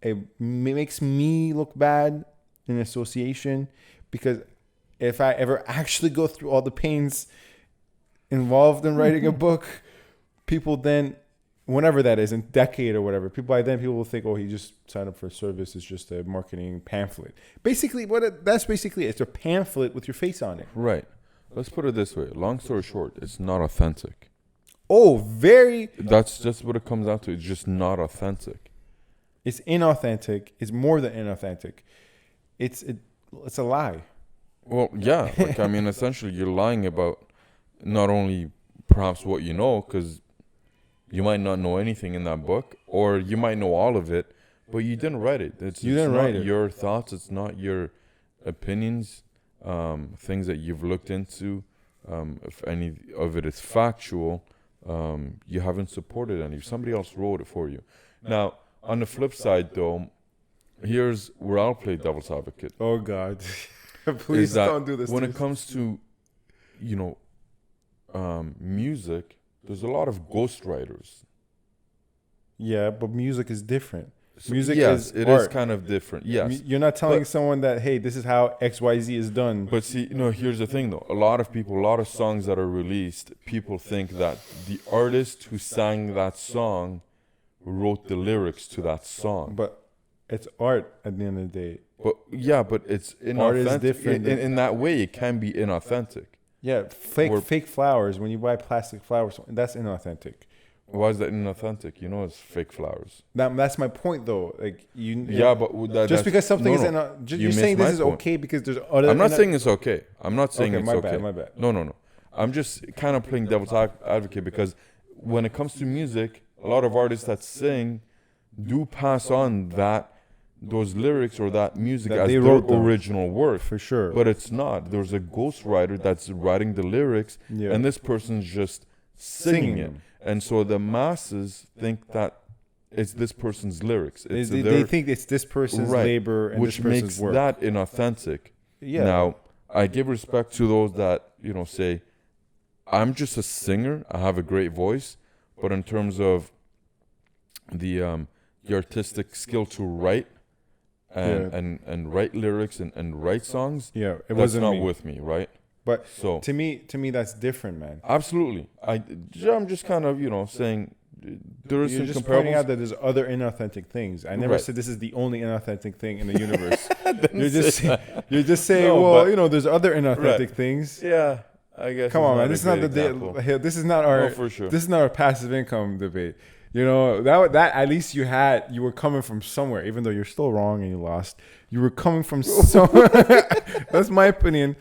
It makes me look bad in association because if I ever actually go through all the pains involved in writing a book, people then, whenever that is, in decade or whatever, people will think, oh, he just signed up for a service. It's just a marketing pamphlet. Basically, that's basically it's a pamphlet with your face on it. Right. Let's put it this way. Long story short, it's not authentic. Oh, very. That's just what it comes down to. It's just not authentic. It's inauthentic. It's more than inauthentic. It's a lie. Well, yeah. Like, I mean, essentially, you're lying about not only perhaps what you know, because you might not know anything in that book, or you might know all of it, but you didn't write it. It's not your thoughts. It's not your opinions, things that you've looked into. If any of it is factual, you haven't supported any. Somebody else wrote it for you. Now, on the flip side, though, here's where I'll play devil's advocate. Oh, God. Please don't do this. When it comes to, you know, music, there's a lot of ghostwriters. Yeah, but music is different. So Music yes, is it art. is kind of different. Yes. You're not telling someone that, hey, this is how XYZ is done. But see, you know, here's the thing, though. A lot of songs that are released, people think that the artist who sang that song wrote the lyrics to that song. But it's art at the end of the day. But yeah, but it's inauthentic. Art is different. In that way, it can be inauthentic. Yeah, fake flowers. When you buy plastic flowers, that's inauthentic. Why is that inauthentic? You know, it's fake flowers. That's my point, though. Like but just because something is you're saying this is okay because there's other. I'm not saying it's okay. I'm not saying it's okay. My bad. No. I'm just kind of playing devil's advocate because when it comes to music, a lot of artists that sing do pass on those lyrics or that music That as they their wrote them. original work. For sure. But it's not. There's a ghostwriter that's writing the lyrics, Yeah. and this person's just singing it. them. And so the masses think that it's this person's lyrics. It's They think it's this person's Right, labor and which this person's makes work. that inauthentic. Yeah. Now, I give respect to those that, say, I'm just a singer. I have a great voice. But in terms of the artistic skill to write and write lyrics and write songs, yeah, it that's wasn't not me. with me, right? But So to me, that's different, man. absolutely, I'm just kind of saying there is You're some just pointing out comparables. that there's other inauthentic things. I never Right. said this is the only inauthentic thing in the universe. you're just saying, No, well, but- there's other inauthentic Right. things. Yeah, I guess. Come it's on, man. a This is not great the example. this is not our No, for sure. this is not our passive income debate. That at least you were coming from somewhere, even though you're still wrong and you lost. You were coming from somewhere. That's my opinion.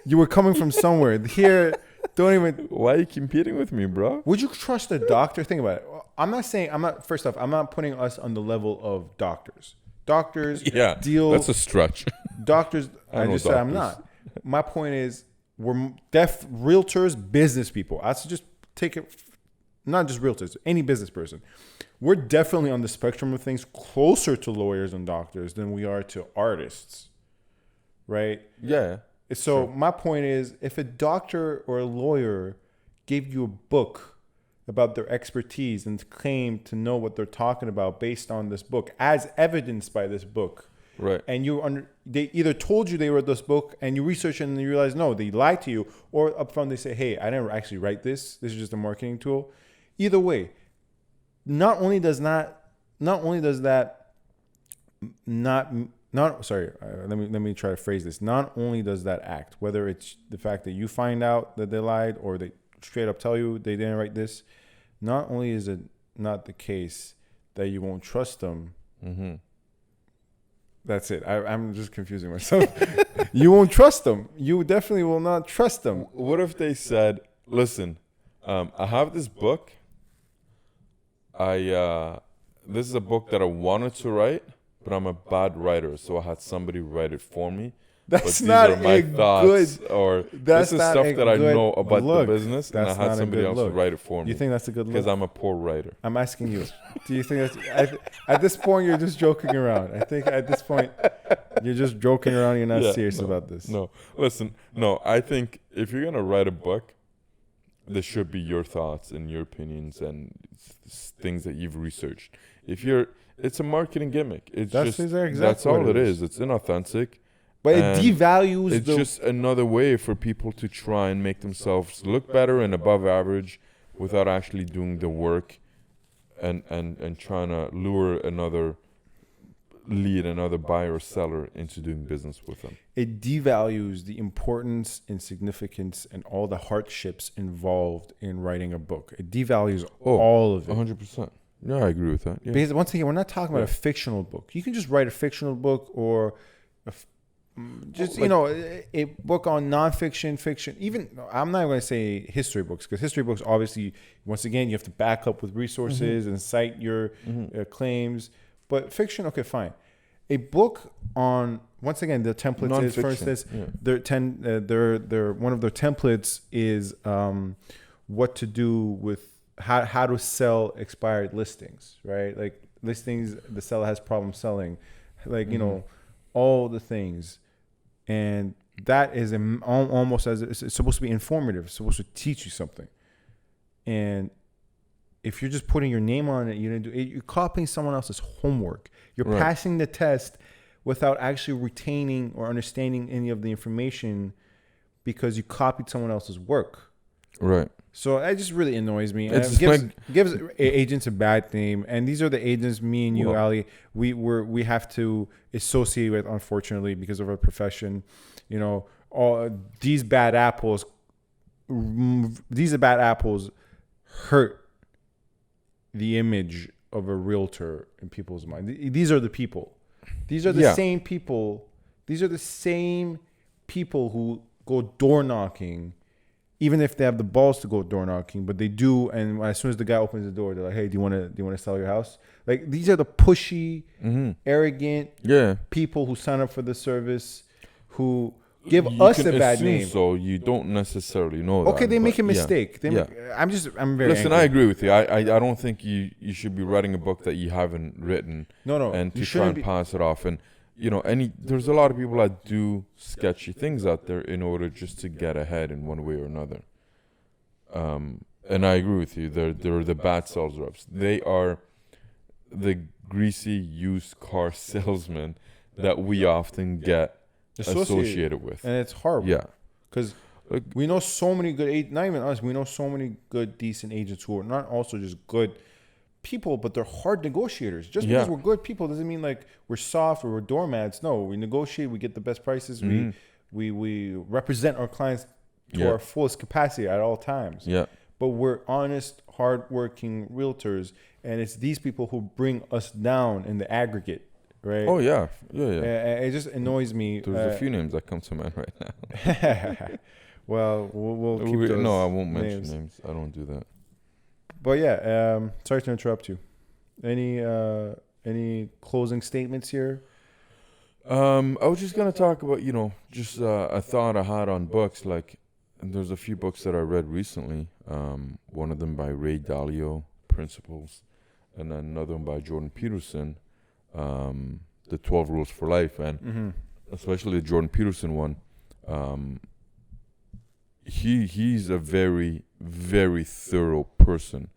You were coming from somewhere. Here, don't even. Why are you competing with me, bro? Would you trust a doctor? Think about it. First off, I'm not putting us on the level of doctors. Doctors Yeah, deal. that's a stretch. Doctors, I I know just said I'm doctors. not. My point is, we're deaf realtors, business people. I should just take it, not just realtors, any business person. We're definitely on the spectrum of things closer to lawyers and doctors than we are to artists, right? Yeah. So my point is, if a doctor or a lawyer gave you a book about their expertise and claimed to know what they're talking about based on this book, as evidenced by this book, Right. and they either told you they wrote this book and you research it and you realize, no, they lied to you, or upfront they say, hey, I didn't actually write this. This is just a marketing tool. Either way, let me try to phrase this. Not only does that act, whether it's the fact that you find out that they lied or they straight up tell you they didn't write this, not only is it not the case that you won't trust them. Mm-hmm. That's it. I'm just confusing myself. You won't trust them. You definitely will not trust them. What if they said, listen, I have this book. This is a book that I wanted to write, but I'm a bad writer, so I had somebody write it for me. That's But not these are my a thoughts, good. or That's this is not stuff a that I good know about look. the business, and I That's had not a somebody good else look. write it for me. You think that's a good look? Because I'm a poor writer. I'm asking you. Do you think that's at this point you're just joking around? I think at this point you're just joking around. You're not Yeah, serious no, about this. No, listen. No, I think if you're gonna write a book, this should be your thoughts and your opinions and things that you've researched. It's a marketing gimmick. It's That's just exactly that's what all it it is. is. It's inauthentic. But it And devalues It's just another way for people to try and make themselves look better and above average without actually doing the work and trying to lure another buyer or seller into doing business with them. It devalues the importance and significance and all the hardships involved in writing a book. It devalues all of it. 100%. Yeah, I agree with that. Yeah. Because once again, we're not talking about a fictional book. You can just write a fictional book or a book on nonfiction, fiction. Even I'm not going to say history books, because history books, obviously, once again, you have to back up with resources and cite your claims. But fiction, okay, fine. A book on, once again, the template is, for instance, one of their templates is what to do with how to sell expired listings, right? Like listings the seller has problem selling, like all the things. And that is almost as it's supposed to be informative. It's supposed to teach you something. And if you're just putting your name on it, you're copying someone else's homework. You're passing the test without actually retaining or understanding any of the information because you copied someone else's work. Right. So that just really annoys me. It's It gives agents a bad name, and these are the agents me and you, Ali, we have to associate with, unfortunately, because of our profession. All these bad apples hurt the image of a realtor in people's mind. These are the people. These are the same people. These are the same people who go door knocking even if they have the balls to go door knocking, but they do. And as soon as the guy opens the door, they're like, "Hey, do you want to sell your house?" Like, these are the pushy, arrogant people who sign up for the service, who give us a bad name. So you don't necessarily know that. Okay, they make a mistake. I'm very Listen, angry. I agree with you. I don't think you should be writing a book that you haven't written. No. And to try and pass it off. And, there's a lot of people that do sketchy things out there in order just to get ahead in one way or another. And I agree with you. They're the bad sales reps. They are the greasy used car salesmen that we often get associated with. And it's horrible. Yeah. Because we know so many good, not even us, we know so many good, decent agents who are not also just good people, but they're hard negotiators. Just because we're good people doesn't mean like we're soft or we're doormats. No, we negotiate, we get the best prices, we represent our clients to our fullest capacity at all times. Yeah. But we're honest, hardworking realtors, and it's these people who bring us down in the aggregate. Right. Oh yeah. It just annoys me. There's a few names that come to mind right now. Well, we'll keep those. No, I won't mention names. I don't do that. But yeah, sorry to interrupt you. Any closing statements here? I was just gonna talk about just a thought I had on books. Like, and there's a few books that I read recently. One of them by Ray Dalio, Principles, and then another one by Jordan Peterson. The 12 Rules for Life, and especially the Jordan Peterson one. He's a very, very thorough person,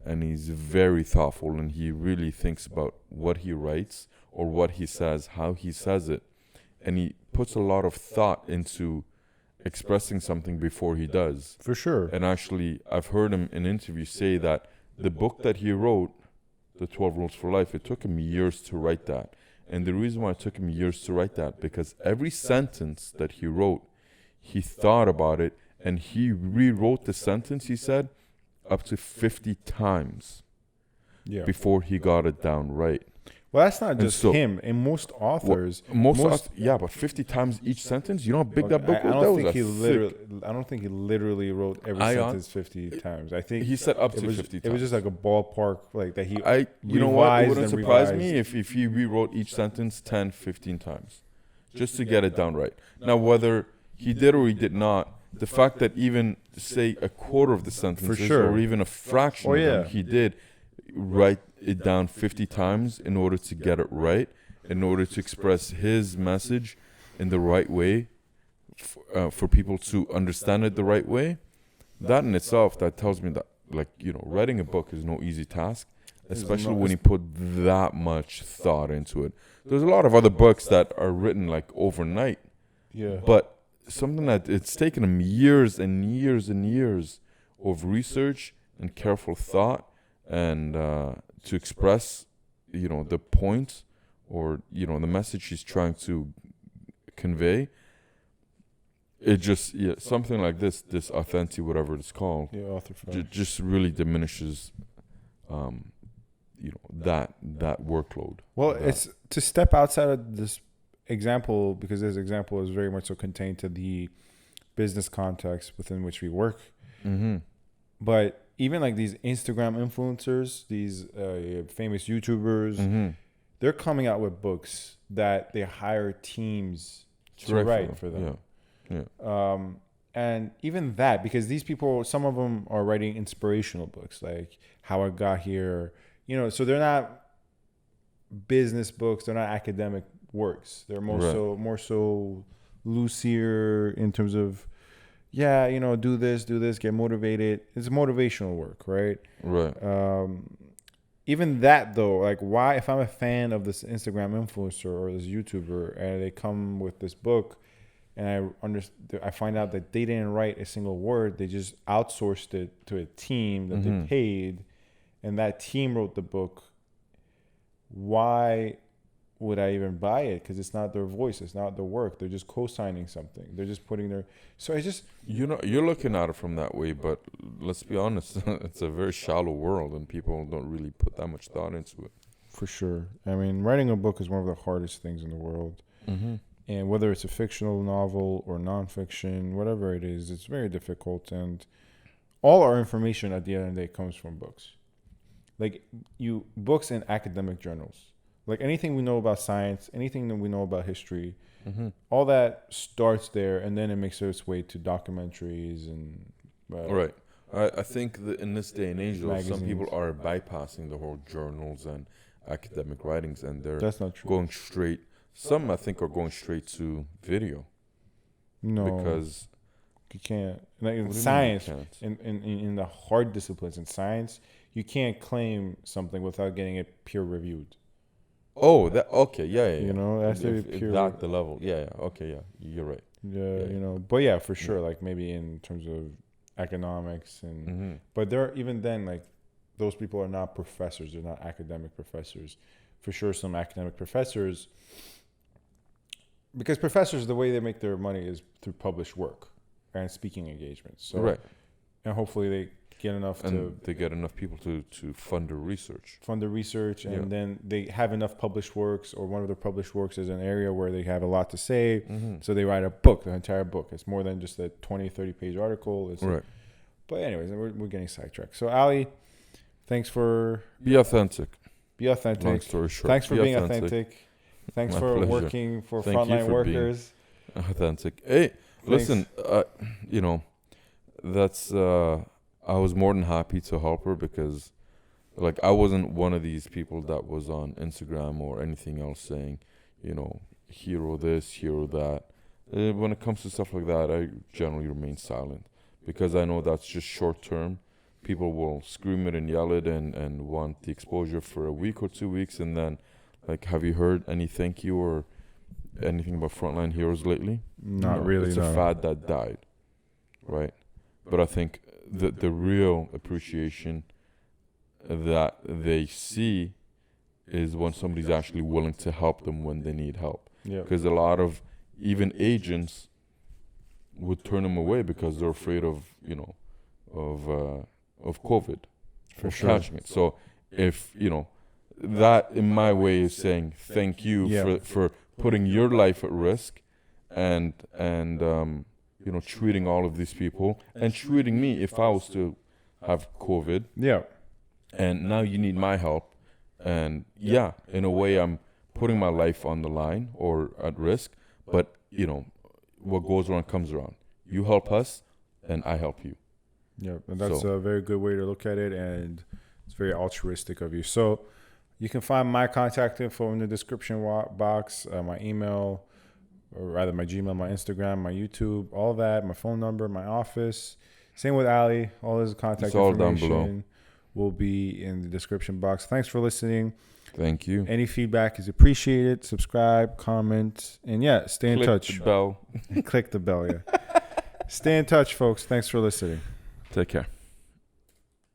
and he's very thoughtful, and he really thinks about what he writes or what he says, how he says it, and he puts a lot of thought into expressing something before he does. For sure. And actually, I've heard him in interviews say that the book that he wrote, The 12 Rules for Life, it took him years to write that. And the reason why it took him years to write that, because every sentence that he wrote, he thought about it, and he rewrote the sentence, he said, up to 50 times before he got it down right. Well, that's not just him. And most authors, but 50 times each sentence. You know how big that book was? I don't think he literally wrote every sentence 50 times. I think he said up to 50 times. It was just like a ballpark, like that he. You know what? It wouldn't surprise me if he rewrote each sentence 10, 15 times, just to get it down right. Now, whether he did or he did not, the fact that even say a quarter of the sentences or even a fraction of them he did write it down 50 times in order to get it right, in order to express his message in the right way, for people to understand it the right way. That in itself, that tells me that, writing a book is no easy task, especially when you put that much thought into it. There's a lot of other books that are written overnight, but something that it's taken them years and years and years of research and careful thought, and to express, the point or, the message he's trying to convey. It just, something like this authentic, whatever it's called, Authorify. Just really diminishes, that workload. Well, it's to step outside of this example, because this example is very much so contained to the business context within which we work. But even like these Instagram influencers, these famous YouTubers, they're coming out with books that they hire teams to write for them. And even that, because these people, some of them are writing inspirational books, like How I Got Here, so they're not business books, they're not academic works. They're more so loosier in terms of, do this, get motivated. It's motivational work, right? Right. Even that though, like, why, if I'm a fan of this Instagram influencer or this YouTuber and they come with this book and I find out that they didn't write a single word, they just outsourced it to a team that they paid, and that team wrote the book, why would I even buy it? Because it's not their voice, it's not their work. They're just co-signing something. They're just putting their. So I just. You're looking at it from that way, but let's be honest, it's a very shallow world, and people don't really put that much thought into it. For sure. I mean, writing a book is one of the hardest things in the world, And whether it's a fictional novel or nonfiction, whatever it is, it's very difficult. And all our information at the end of the day comes from books. Like books and academic journals. Like anything we know about science, anything that we know about history, all that starts there, and then it makes its way to documentaries and right. I think that in this day and age, though, some people magazines. are bypassing the whole journals and academic writings, and they're That's not true. going straight. Some I think are going straight to video No, because you can't. Like in what do you mean you science, can't? in the hard disciplines in science, you can't claim something without getting it peer reviewed. Oh, that okay, yeah. You know, that's if, the if pure. that the level, yeah, okay, yeah, you're right. Yeah, yeah. you know, but yeah, for sure. Like maybe in terms of economics and, but they're even then like those people are not professors. They're not academic professors. For sure, some academic professors, because professors, the way they make their money is through published work and speaking engagements. So, Right, and hopefully they get enough and they get enough people to fund the research. fund the research, and Yeah. then they have enough published works, or one of their published works is an area where they have a lot to say. So they write a book, the entire book. It's more than just a 20, 30-page article. It's Right. But anyways, we're getting sidetracked. So Ali, thanks for Be authentic. be authentic. Long story short. Thanks for be being authentic. Thanks My for pleasure. working for Thank you frontline for being workers. Authentic. Hey, listen, you know, that's I was more than happy to help her because like I wasn't one of these people that was on Instagram or anything else saying, you know, hero this, hero that. When it comes to stuff like that, I generally remain silent because I know that's just short term. People will scream it and yell it and want the exposure for a week or 2 weeks, and then like, have you heard any thank you or anything about frontline heroes lately? Not No, really. It's No. a fad that died, right? But I think the real appreciation that they see is when somebody's actually willing to help them when they need help. Yeah. Because a lot of even agents would turn them away because they're afraid of, you know, of COVID, For of sure. catching it. So if, you know, that in my way is saying thank you Yeah. for putting your life at risk and you know, treating all of these people and treating me if I was to have COVID Yeah. and now you need my help. And yeah, in a way I'm putting my life on the line or at risk, but you know, what goes around comes around. You help us and I help you. Yeah. And that's So- a very good way to look at it, and it's very altruistic of you. So you can find my contact info in the description box, my email, or rather my Gmail, my Instagram, my YouTube, all that, my phone number, my office. Same with Ali. All his contact It's all down information below. will be in the description box. Thanks for listening. Thank you. Any feedback is appreciated. Subscribe, comment, and yeah, stay in Click touch. the bell. Click the bell, yeah. Stay in touch, folks. Thanks for listening. Take care.